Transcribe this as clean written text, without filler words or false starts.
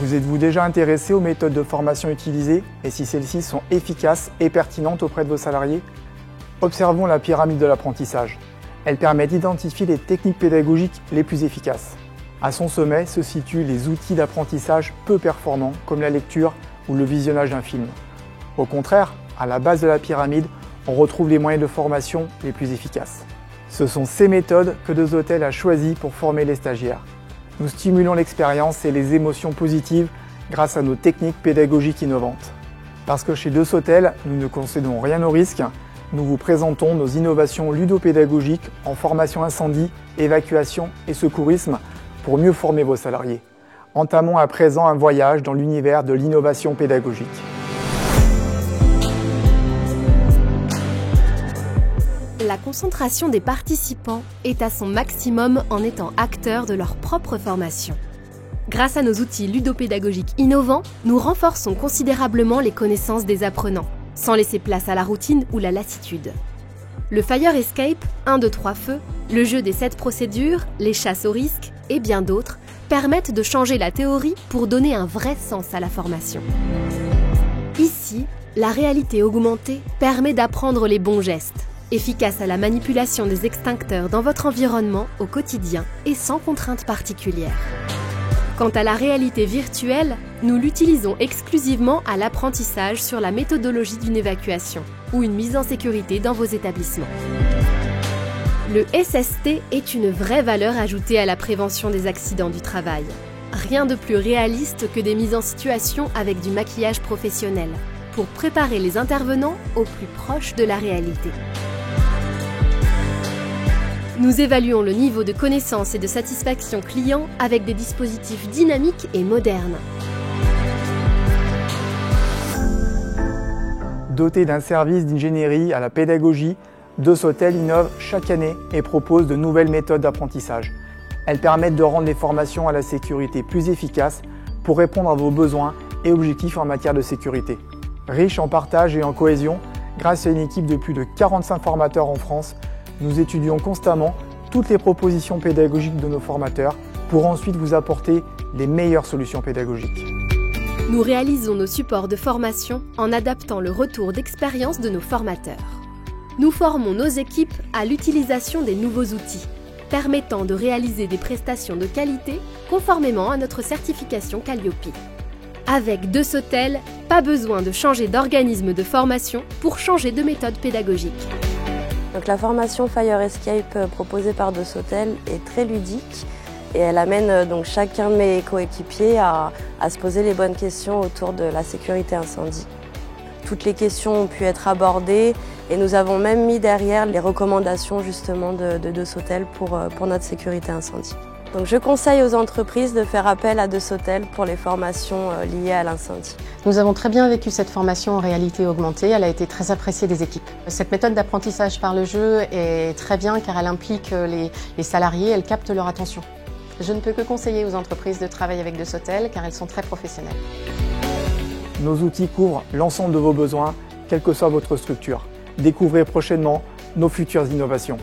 Vous êtes-vous déjà intéressé aux méthodes de formation utilisées et si celles-ci sont efficaces et pertinentes auprès de vos salariés? Observons la pyramide de l'apprentissage. Elle permet d'identifier les techniques pédagogiques les plus efficaces. À son sommet se situent les outils d'apprentissage peu performants comme la lecture ou le visionnage d'un film. Au contraire, à la base de la pyramide, on retrouve les moyens de formation les plus efficaces. Ce sont ces méthodes que Desautels a choisies pour former les stagiaires. Nous stimulons l'expérience et les émotions positives grâce à nos techniques pédagogiques innovantes. Parce que chez Desautels, nous ne concédons rien au risque, nous vous présentons nos innovations ludopédagogiques en formation incendie, évacuation et secourisme pour mieux former vos salariés. Entamons à présent un voyage dans l'univers de l'innovation pédagogique. La concentration des participants est à son maximum en étant acteurs de leur propre formation. Grâce à nos outils ludopédagogiques innovants, nous renforçons considérablement les connaissances des apprenants, sans laisser place à la routine ou la lassitude. Le Fire Escape, 1, 2, 3 feux, le jeu des 7 procédures, les chasses au risque et bien d'autres permettent de changer la théorie pour donner un vrai sens à la formation. Ici, la réalité augmentée permet d'apprendre les bons gestes, efficaces à la manipulation des extincteurs dans votre environnement au quotidien et sans contrainte particulière. Quant à la réalité virtuelle, nous l'utilisons exclusivement à l'apprentissage sur la méthodologie d'une évacuation ou une mise en sécurité dans vos établissements. Le SST est une vraie valeur ajoutée à la prévention des accidents du travail. Rien de plus réaliste que des mises en situation avec du maquillage professionnel pour préparer les intervenants au plus proche de la réalité. Nous évaluons le niveau de connaissance et de satisfaction client avec des dispositifs dynamiques et modernes. Doté d'un service d'ingénierie à la pédagogie, Desautels innove chaque année et propose de nouvelles méthodes d'apprentissage. Elles permettent de rendre les formations à la sécurité plus efficaces pour répondre à vos besoins et objectifs en matière de sécurité. Riche en partage et en cohésion, grâce à une équipe de plus de 45 formateurs en France, nous étudions constamment toutes les propositions pédagogiques de nos formateurs pour ensuite vous apporter les meilleures solutions pédagogiques. Nous réalisons nos supports de formation en adaptant le retour d'expérience de nos formateurs. Nous formons nos équipes à l'utilisation des nouveaux outils, permettant de réaliser des prestations de qualité conformément à notre certification Calliope. Avec Desautels, pas besoin de changer d'organisme de formation pour changer de méthode pédagogique. Donc la formation Fire Escape proposée par Desautels est très ludique et elle amène donc chacun de mes coéquipiers à se poser les bonnes questions autour de la sécurité incendie. Toutes les questions ont pu être abordées et nous avons même mis derrière les recommandations justement de Desautels pour notre sécurité incendie. Donc je conseille aux entreprises de faire appel à Desautels pour les formations liées à l'incendie. Nous avons très bien vécu cette formation en réalité augmentée, elle a été très appréciée des équipes. Cette méthode d'apprentissage par le jeu est très bien car elle implique les salariés, elle capte leur attention. Je ne peux que conseiller aux entreprises de travailler avec Desautels car elles sont très professionnelles. Nos outils couvrent l'ensemble de vos besoins, quelle que soit votre structure. Découvrez prochainement nos futures innovations.